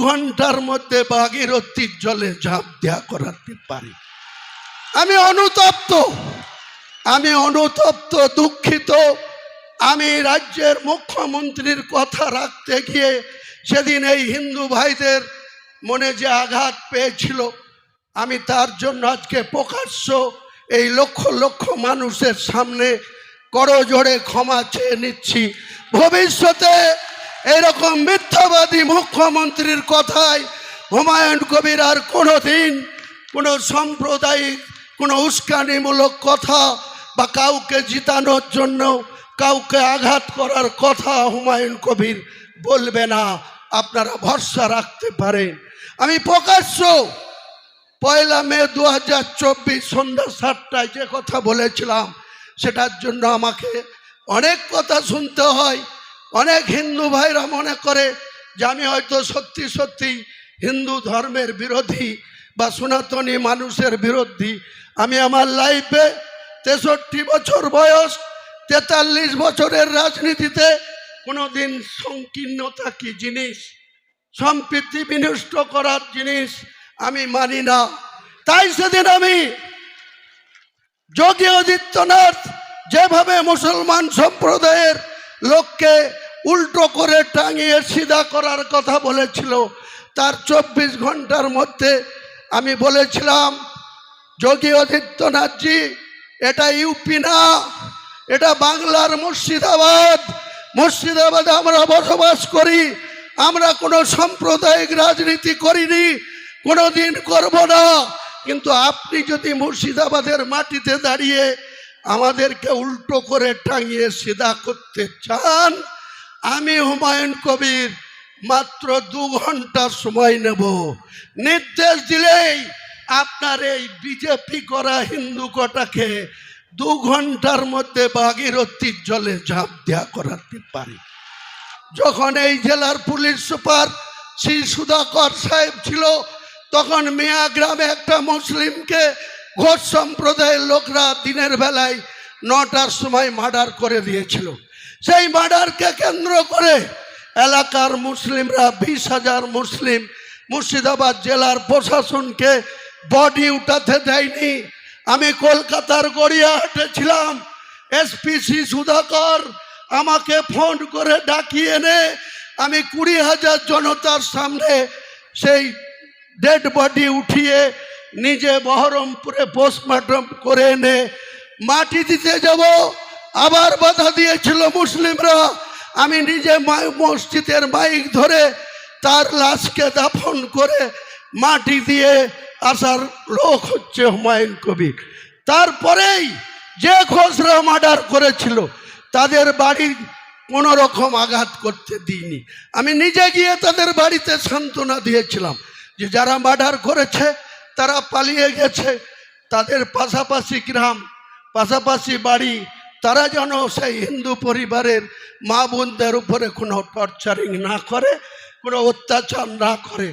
ঘন্টার মধ্যে ভাগীরথীর জলে ঝাঁপ দেয়া করাতে পারি। আমি অনুতপ্ত, দুঃখিত। আমি রাজ্যের মুখ্যমন্ত্রীর কথা রাখতে গিয়ে সেদিন এই হিন্দু ভাইদের মনে যে আঘাত পেয়েছিল, আমি তার জন্য আজকে প্রকাশ্য এই লক্ষ লক্ষ মানুষের সামনে করজোড়ে ক্ষমা চেয়ে নিচ্ছি। ভবিষ্যতে এরকম মিথ্যাবাদী মুখ্যমন্ত্রীর কথায় হুমায়ুন কবির আর কোনোদিন কোনো সাম্প্রদায়িক কোনো উস্কানিমূলক কথা বা কাউকে জিতানোর জন্য কাউকে আঘাত করার কথা হুমায়ুন কবির বলবে না, আপনারা ভরসা রাখতে পারেন। আমি প্রকাশ্য 1 মে 2024 সন্ধ্যা 7টায় যে কথা বলেছিলাম, সেটার জন্য আমাকে অনেক কথা শুনতে হয়। অনেক হিন্দু ভাইরা মনে করে যে আমি হয়তো সত্যি সত্যি হিন্দু ধর্মের বিরোধী বা সনাতনী মানুষের বিরোধী। আমি আমার লাইফে 63 বছর বয়স, 43 বছরের রাজনীতিতে কোনোদিন সংকীর্ণতা কি জিনিস, সম্প্রীতি বিনষ্ট করার জিনিস আমি মানি না। তাই সেদিন আমি যোগী আদিত্যনাথ যেভাবে মুসলমান সম্প্রদায়ের লোককে উল্টো করে টাঙিয়ে সিধা করার কথা বলেছিল, তার 24 ঘন্টার মধ্যে আমি বলেছিলাম, যোগী আদিত্যনাথজি, এটা ইউপি না, এটা বাংলার মুর্শিদাবাদে আমরা বসবাস করি। আমরা কোনো সাম্প্রদায়িক রাজনীতি করিনি, কোনোদিন করব না। কিন্তু আপনি যদি মুর্শিদাবাদের মাটিতে দাঁড়িয়ে আমাদেরকে উল্টো করে টাঙিয়ে সিধা করতে চান, আমি হুমায়ুন কবির মাত্র 2 ঘন্টা সময় নেব। নির্দেশ দিলেই আপনার এই বিজেপি করা হিন্দু কটাকে 2 ঘন্টার মধ্যে ভাগীরথীর জলে ঝাঁপ দেয়া করাতে পারি। যখন এই জেলার পুলিশ সুপার শ্রী সুধাকর সাহেব ছিল, তখন মিয়া গ্রামে একটা মুসলিমকে ঘোষ সম্প্রদায়ের লোকরা দিনের বেলায় 9টার সময় মার্ডার করে দিয়েছিল। সেই মার্ডারকে কেন্দ্র করে এলাকার মুসলিমরা 20,000 মুসলিম মুর্শিদাবাদ জেলার প্রশাসনকে বডি উঠাতে দেয়নি। আমি কলকাতার গড়িয়াহাটে ছিলাম, এসপিসি সুধাকর আমাকে ফোন করে ডাকিয়ে এনে আমি 20,000 জনতার সামনে সেই ডেড বডি উঠিয়ে নিজে বহরমপুরে পোস্টমর্টম করে এনে মাটি দিতে যাব। আবার বাধা দিয়েছিল মুসলিমরা। আমি নিজে মসজিদের মাইক ধরে তার লাশকে দাফন করে মাটি দিয়ে আসার লোক হচ্ছে হুমায়ুন কবির। তারপরেই যে ঘোষরা মার্ডার করেছিল তাদের বাড়ি কোনো রকম আঘাত করতে দিইনি। আমি নিজে গিয়ে তাদের বাড়িতে সান্ত্বনা দিয়েছিলাম যে যারা মার্ডার করেছে তারা পালিয়ে গেছে, তাদের পাশাপাশি গ্রাম, পাশাপাশি বাড়ি, তারা যেন সেই হিন্দু পরিবারের মা বোনদের উপরে কোনো টর্চারিং না করে, কোনো অত্যাচার না করে।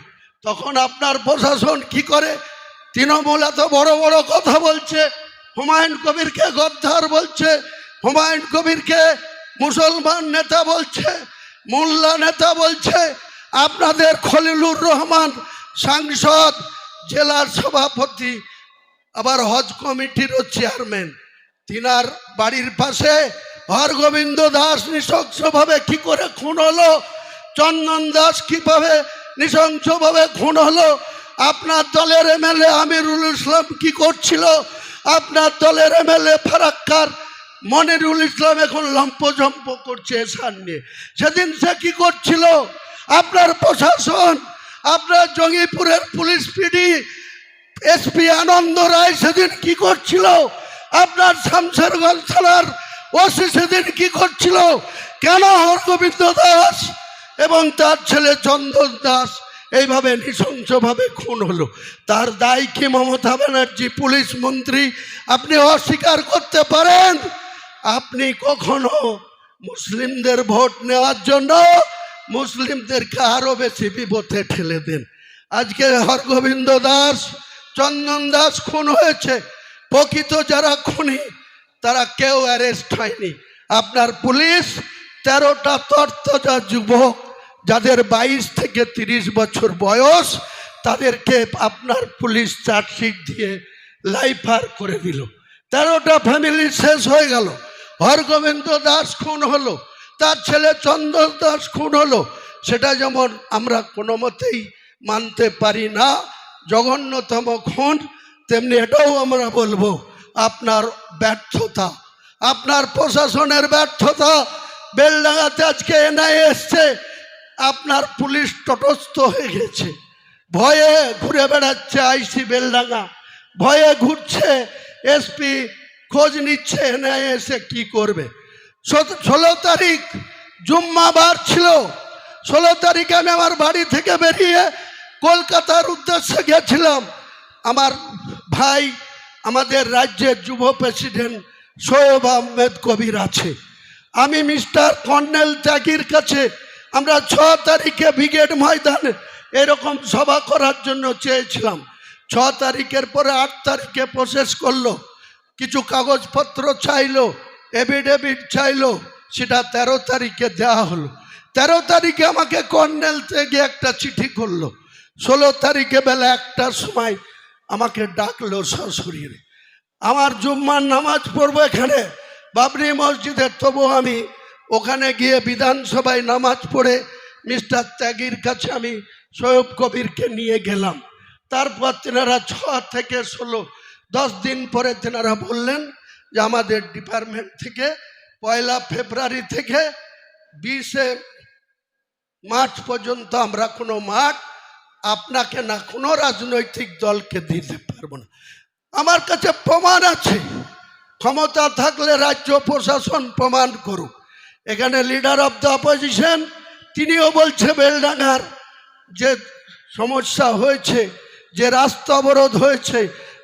তখন আপনার প্রশাসন কি করে? তৃণমূল এত বড় বড় কথা বলছে, হুমায়ুন কবিরকে গদ্দার বলছে, হুমায়ুন কবিরকে মুসলমান নেতা বলছে, মোল্লা নেতা বলছে। আপনাদের খলিলুর রহমান সাংসদ, জেলার সভাপতি, আবার হজ কমিটিরও চেয়ারম্যান, তিনার বাড়ির পাশে হরগোবিন্দ দাস নৃশংসভাবে কি করে খুন হলো, চন্দন দাস কিভাবে নৃশংসভাবে খুন হলো, আপনার দলের এমএলএ আমিরুল ইসলাম কি করছিল, আপনার দলের এমএলএ ফারাক্কার মনিরুল ইসলাম এখন লম্পজম্প করছে সামনে, সেদিন সে কি করছিল? আপনার প্রশাসন, আপনার জঙ্গিপুরের পুলিশ পিডি এসপি আনন্দ রায় সেদিন কি করছিল? আপনার শামশেরগঞ্জ থানার ওসি সেদিন কি করছিল? কেন হরগোবিন্দ দাস এবং তার ছেলে চন্দন দাস এইভাবে নৃশংসভাবে খুন হলো? তার দায় কি মমতা ব্যানার্জি পুলিশ মন্ত্রী আপনি অস্বীকার করতে পারেন? আপনি কখনো মুসলিমদের ভোট নেওয়ার জন্য মুসলিমদেরকে আরো বেশি বিপদে ঠেলে দেন। আজকে হরগোবিন্দ দাস, চন্দন দাস খুন হয়েছে, প্রকৃত যারা খুনি তারা কেউ অ্যারেস্ট হয়নি। আপনার পুলিশ 13টা তর্তজা যুবক যাদের 22 থেকে 30 বছর বয়স তাদেরকে আপনার পুলিশ চার্জশিট দিয়ে লাইফার করে দিল। 13টা ফ্যামিলি শেষ হয়ে গেল। হরগোবিন্দ দাস খুন হলো, তার ছেলে চন্দন দাস খুন হলো। সেটা যেমন আমরা কোনো মতেই মানতে পারি না, জঘন্যতম খুন, তেমনি এটাও আমরা বলবো আপনার ব্যর্থতা, আপনার প্রশাসনের ব্যর্থতা। বেলডাঙ্গাতে আজকে এনআইএ এসছে, আপনার পুলিশ তটস্থ হয়ে গেছে, ভয়ে ঘুরে বেড়াচ্ছে। আইসি বেলডাঙ্গা ভয়ে ঘুরছে, এসপি খোঁজ নিচ্ছে এনআইএ এসে কি করবে। 16 তারিখ জুম্মাবার ছিল। 16 তারিখে আমি আমার বাড়ি থেকে বেরিয়ে কলকাতার উদ্দেশ্যে গেছিলাম। আমার ভাই আমাদের রাজ্যের যুব প্রেসিডেন্ট শোয়েব আহমেদ কবির আছে, আমি মিস্টার কর্নেল ত্যাগীর কাছে আমরা 6 তারিখে ব্রিগেড ময়দানে এরকম সভা করার জন্য চেয়েছিলাম। 6 তারিখের পরে 8 তারিখে প্রসেস করলো, কিছু কাগজপত্র চাইলো, এফিডেভিট চাইলো, সেটা 13 তারিখে দেওয়া হলো। 13 তারিখে আমাকে কর্নেল থেকে একটা চিঠি করলো। 16 তারিখে বেলা 1টার সময় আমাকে ডাকলো সশরীরে। আমার জুম্মার নামাজ পড়বো এখানে বাবরি মসজিদে, তবু আমি ওখানে গিয়ে বিধানসভায় নামাজ পড়ে মিস্টার ত্যাগীর কাছে আমি শোয়েব কবিরকে নিয়ে গেলাম। তারপর তেনারা 6 থেকে 16 10 দিন পরে তেনারা বললেন যে আমাদের ডিপার্টমেন্ট থেকে 1 ফেব্রুয়ারি থেকে 20 মার্চ পর্যন্ত আমরা কোনো মাঠ আপনাকে না কোনো রাজনৈতিক দলকে দিতে পারবো না। আমার কাছে প্রমাণ আছে, ক্ষমতা থাকলে রাজ্য প্রশাসন প্রমাণ করুক। এখানে লিডার অফ দ্য অপোজিশন তিনিও বলছে বেলডাঙ্গার যে সমস্যা হয়েছে, যে রাস্তা অবরোধ হয়েছে,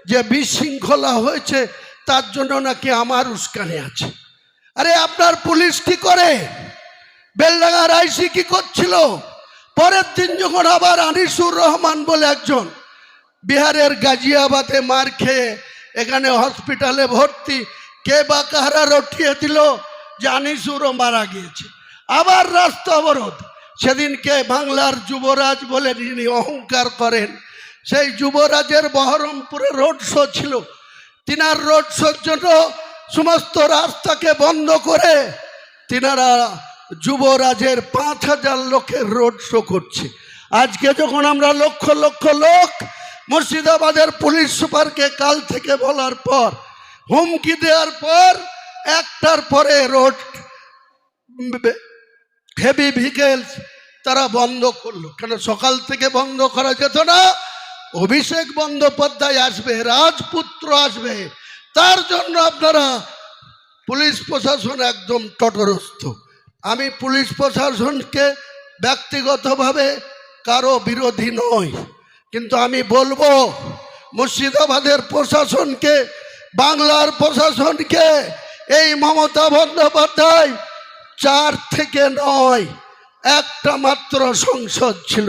যে বিশৃঙ্খলা হয়েছে, তার জন্য নাকি আমার উস্কানি আছে। আরে আপনার পুলিশ কি করে? বেলডাঙ্গার আইসি কি করছিল? পরের দিন যখন আবার আনিসুর রহমান বলে একজন বিহারের গাজিয়াবাদে মার খেয়ে এখানে হসপিটালে ভর্তি, কে বা কাহারা রটিয়ে দিল যে আনিসুরও মারা গিয়েছে, আবার রাস্তা অবরোধ। সেদিনকে বাংলার যুবরাজ বলে যিনি অহংকার করেন, সেই যুবরাজের বহরমপুরে রোড শো ছিল, তিনার রোড শোর জন্য সমস্ত রাস্তাকে বন্ধ করে তিনারা যুবরাজের 5000 লোকের রোড শো করছে। আজকে যখন আমরা লক্ষ লক্ষ লোক মুর্শিদাবাদের পুলিশ সুপারকে কাল থেকে বলার পর, হুমকি দেওয়ার পর, 1টার পরে রোড হেভি ভেহিকেলস তারা বন্ধ করলো। কেন সকাল থেকে বন্ধ করা যেত না? অভিষেক বন্দ্যোপাধ্যায় আসবে, রাজপুত্র আসবে, তার জন্য আপনারা পুলিশ প্রশাসন একদম তটস্থ। আমি পুলিশ প্রশাসনকে ব্যক্তিগতভাবে কারো বিরোধী নই, কিন্তু আমি বলবো মুর্শিদাবাদের প্রশাসনকে, বাংলার প্রশাসনকে, এই মমতা বন্দ্যোপাধ্যায় 4 থেকে 9 একটা মাত্র সংসদ ছিল,